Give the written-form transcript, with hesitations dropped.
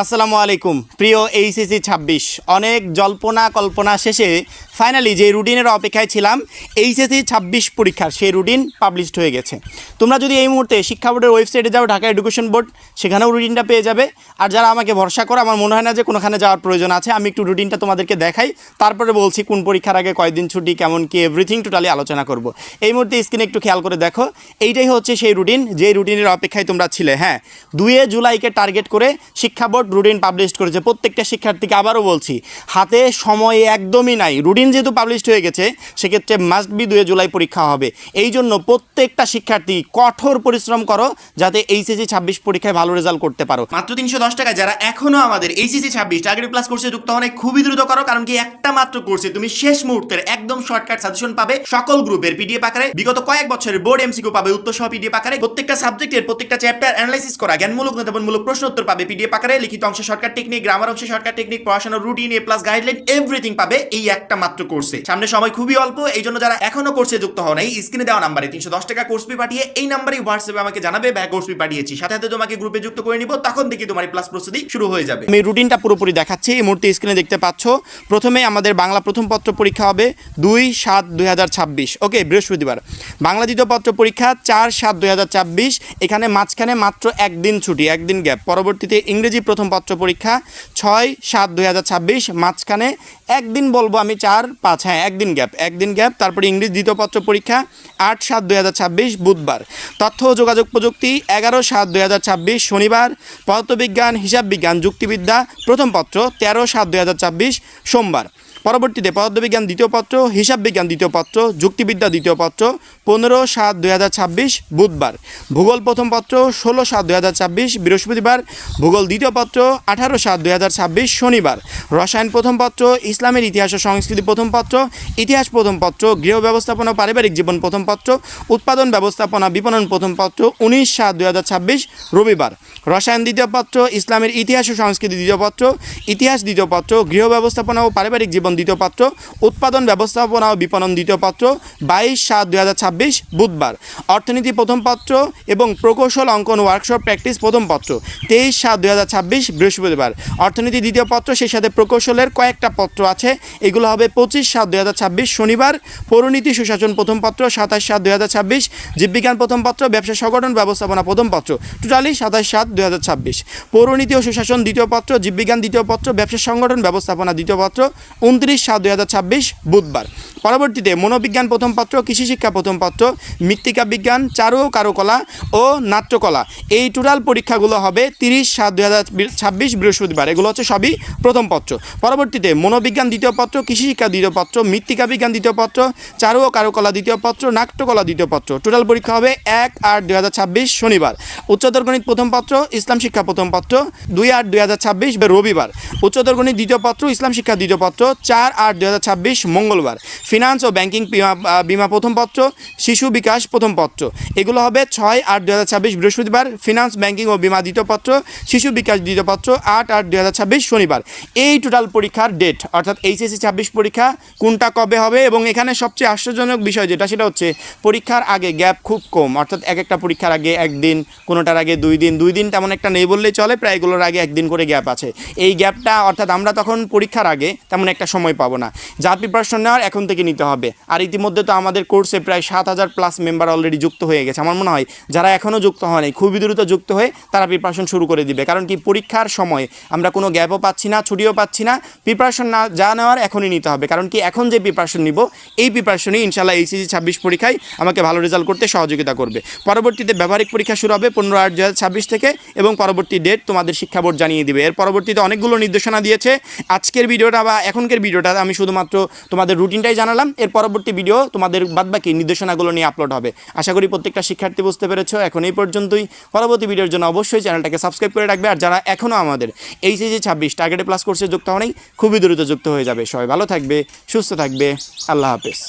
আসসালামু আলাইকুম প্রিয় এইচএসসি 26 অনেক জল্পনা কল্পনা শেষে ফাইনালি যে রুটিনের অপেক্ষায় ছিলাম এইচএসসি 26 পরীক্ষার সেই রুটিন পাবলিশড হয়ে গেছে। তোমরা যদি এই মুহূর্তে শিক্ষা বোর্ডের ওয়েবসাইটে যাও, ঢাকা এডুকেশন বোর্ড, সেখানেও রুটিনটা পেয়ে যাবে। আর যারা আমাকে ভরসা করো, আমার মনে হয় না যে কোনোখানে যাওয়ার প্রয়োজন আছে। আমি একটু রুটিনটা তোমাদেরকে দেখাই, তারপরে বলছি কোন পরীক্ষার আগে কয়দিন ছুটি, কেমন কি এভরিথিং টোটালি আলোচনা করব। এই মুহূর্তে স্ক্রিনে একটু খেয়াল করে দেখো, এইটাই হচ্ছে সেই রুটিন যে রুটিনের অপেক্ষায় তোমরা ছিলে। হ্যাঁ, 2 জুলাইকে টার্গেট করে শিক্ষা বোর্ড রুটিন পাবলিশ করেছে। প্রত্যেকটা শিক্ষার্থীকে আবারও বলছি, হাতে সময় একদমই নাই। রুটিন যেহেতু পাবলিশড হয়ে গেছে, সেক্ষেত্রে মাস্ট বি 2 জুলাই পরীক্ষা হবে। এই জন্য প্রত্যেকটা শিক্ষার্থী কঠোর পরিশ্রম করো, যাতে এইচএসসি 26 পরীক্ষায় ভালো রেজাল্ট করতে পারো। মাত্র 310 টাকা যারা এখনও আমাদের এইচএসসি 26 টার্গেট প্লাস কোর্সে যুক্ত হন, খুবই দ্রুত করো। কারণ কি, একটা মাত্র কোর্সে তুমি শেষ মুহূর্তের একদম শর্টকাট সাজেশন পাবে, সকল গ্রুপের পিডিএফ আকারে, বিগত কয়েক বছরের বোর্ড এমসিকিউ পাবে উত্তর সহ পিডিএফ আকারে, প্রত্যেকটা সাবজেক্টের প্রত্যেকটা চ্যাপ্টার অ্যানালাইসিস করা জ্ঞানমূলক নতুনমূলক প্রশ্ন উত্তর পাবে পিডিএফ আকারে, লিখিত অংশে শর্টকাট টেকনিক, গ্রামার অংশে শর্টকাট টেকনিক, পড়াশোনার রুটিন, এ প্লাস গাইডলাইন, এভরিথিং পাবে এই একটা মাত্র কোর্সে। সামনে সময় খুবই অল্প, এই জন্য যারা এখনো কোর্সে যুক্ত হন, এই স্ক্রিনে দেওয়া নাম্বারে 310 টাকা কোর্স ফি পাঠিয়ে এই নাম্বারে হোয়াটসঅ্যাপে আমাকে জানাবে ভাই কোর্স ফি পাঠিয়েছি, সাথে সাথে তোমাকে গ্রুপে যুক্ত করে নিব। তখন থেকে তোমার প্লাস প্রস্তুতি শুরু হয়ে যাবে। আমি রুটিনটা পুরোপুরি দেখাচ্ছি, এই মুহূর্তে স্ক্রিনে দেখতে পাচ্ছ। প্রথমে আমাদের বাংলা প্রথম পত্র পরীক্ষা হবে 2/7/2026, ওকে, বৃহস্পতিবার। বাংলা দ্বিতীয় পত্র পরীক্ষা 4/7/2026, এখানে মাঝখানে মাত্র একদিন ছুটি, একদিন গ্যাপ। পরবর্তীতে ইংরেজি প্রথম পত্র পরীক্ষা 6/7/2026, মাঝখানে একদিন বলবো আমি 4-5, হ্যাঁ একদিন গ্যাপ। তারপরে ইংরেজি দ্বিতীয় পত্র পরীক্ষা 8/7/2026 বুধবার। তথ্য ও যোগাযোগ প্রযুক্তি 11/7/2026 শনিবার। পদার্থবিজ্ঞান, হিসাব বিজ্ঞান, যুক্তিবিদ্যা প্রথম পত্র 13/7/2026 সোমবার। পরবর্তীতে পদার্থবিজ্ঞান দ্বিতীয় পত্র, হিসাব বিজ্ঞান দ্বিতীয় পত্র, যুক্তিবিদ্যা দ্বিতীয় পত্র 15/7/2026 বুধবার। ভূগোল প্রথম পত্র 16/7/2026 বৃহস্পতিবার। ভূগোল দ্বিতীয় পত্র 18/7/2026 শনিবার। রসায়ন প্রথম পত্র, ইসলামের ইতিহাস ও সংস্কৃতি প্রথম পত্র, ইতিহাস প্রথম পত্র, গৃহ ব্যবস্থাপনা ও পারিবারিক জীবন প্রথম পত্র, উৎপাদন ব্যবস্থাপনা বিপণন প্রথম পত্র 19/7/2026 রবিবার। রসায়ন দ্বিতীয় পত্র, ইসলামের ইতিহাস ও সংস্কৃতি দ্বিতীয় পত্র, ইতিহাস দ্বিতীয় পত্র, গৃহ ব্যবস্থাপনা ও পারিবারিক জীবন দ্বিতীয় পত্র, উৎপাদন ব্যবস্থাপনা ও বিপণন দ্বিতীয় পত্র 22/7/2026 বুধবার। অর্থনীতি প্রথম পত্র এবং প্রকৌশল অঙ্কন ওয়ার্কশপ প্র্যাকটিস প্রথম পত্র 23/7/2026 বৃহস্পতিবার। অর্থনীতি দ্বিতীয় পত্র, সেই সাথে প্রকৌশলের কয়েকটা পত্র আছে, এগুলো হবে 25/7/2026 শনিবার। পৌরনীতি সুশাসন প্রথম পত্র 27/7/2026, জীববিজ্ঞান প্রথম পত্র, ব্যবসা সংগঠন ব্যবস্থাপনা প্রথম পত্র টোটালি 27/7/2026। পৌরনীতি ও সুশাসন দ্বিতীয় পত্র, জীববিজ্ঞান দ্বিতীয় পত্র, ব্যবসা সংগঠন ব্যবস্থাপনা দ্বিতীয় পত্র 29/7/2026 বুধবার। পরবর্তীতে মনোবিজ্ঞান প্রথম পত্র, কৃষি শিক্ষা প্রথম পত্র, মৃত্তিকা বিজ্ঞান, চারু ও কারুকলা ও নাট্যকলা, এই টোটাল পরীক্ষাগুলো হবে 30/7/2026 বৃহস্পতিবার। এগুলো হচ্ছে সবই প্রথম পত্র। পরবর্তীতে মনোবিজ্ঞান দ্বিতীয় পত্র, কৃষি শিক্ষা দ্বিতীয় পত্র, মৃত্তিকা বিজ্ঞান দ্বিতীয় পত্র, চারু ও কারুকলা দ্বিতীয় পত্র, নাট্যকলা দ্বিতীয় পত্র, টোটাল পরীক্ষা হবে 1/8/2026 শনিবার। উচ্চতর গণিত প্রথম পত্র, ইসলাম শিক্ষা প্রথম পত্র 2/8/2026 রবিবার। উচ্চতর গণিত দ্বিতীয় পত্র, ইসলাম শিক্ষা দ্বিতীয় পত্র 4/8/2026 মঙ্গলবার। ফিনান্স ও ব্যাংকিং বিমা প্রথম পত্র, শিশু বিকাশ প্রথম পত্র, এগুলো হবে 6/8/2026 বৃহস্পতিবার। ফিনান্স, ব্যাংকিং ও বিমা দ্বিতীয় পত্র, শিশু বিকাশ দ্বিতীয় পত্র 8/8/2026 শনিবার। এই টোটাল পরীক্ষার ডেট, অর্থাৎ এইচএসসি 26 পরীক্ষা কোনটা কবে হবে। এবং এখানে সবচেয়ে আশ্চর্যজনক বিষয় যেটা, সেটা হচ্ছে পরীক্ষার আগে গ্যাপ খুব কম, অর্থাৎ একটা পরীক্ষার আগে একদিন, কোনোটার আগে 2 দিন তেমন একটা নেই বললেই চলে, প্রায় এগুলোর আগে একদিন করে গ্যাপ আছে। এই গ্যাপটা অর্থাৎ আমরা তখন পরীক্ষার আগে তেমন একটা সময় পাবো না, যা প্রিপারেশন নেওয়ার এখন থেকে নিতে হবে। আর ইতিমধ্যে তো আমাদের কোর্সে প্রায় 7,000+ মেম্বার অলরেডি যুক্ত হয়ে গেছে। আমার মনে হয় যারা এখনও যুক্ত হয়নি, খুবই দ্রুত যুক্ত হয়ে তারা প্রিপারেশন শুরু করে দিবে। কারণ কি, পরীক্ষার সময় আমরা কোনো গ্যাপও পাচ্ছি না, ছুটিও পাচ্ছি না। প্রিপারেশন না যা নেওয়ার এখনই নিতে হবে। কারণ কি, এখন যে প্রিপারেশন নিব, এই প্রিপারেশনই ইনশাল্লাহ এইচএসসি 26 পরীক্ষায় আমাকে ভালো রেজাল্ট করতে সহযোগিতা করবে। পরবর্তীতে ব্যবহারিক পরীক্ষা শুরু হবে 15/8/2026 থেকে, এবং পরবর্তী ডেট তোমাদের শিক্ষা বোর্ড জানিয়ে দিবে। এর পরবর্তীতে অনেকগুলো নির্দেশনা দিয়েছে। আজকের ভিডিওটা বা এখনকার ভিডিওটা আমি শুধুমাত্র তোমাদের রুটিনটাই জানালাম। এর পরবর্তী ভিডিও তোমাদের বাদবাকি নির্দেশনাগুলো নিয়ে আপলোড হবে। আশা করি প্রত্যেকটা শিক্ষার্থী বুঝতে পেরেছো। এখন এই পর্যন্তই। পরবর্তী ভিডিওর জন্য অবশ্যই চ্যানেলটাকে সাবস্ক্রাইব করে রাখবে। আর যারা এখনও আমাদের এইচএসসি 26 টার্গেটে প্লাস কোর্সে যুক্ত হয়নি, খুবই দ্রুত যুক্ত হয়ে যাবে। সবাই ভালো থাকবে, সুস্থ থাকবে, আল্লাহ হাফেজ।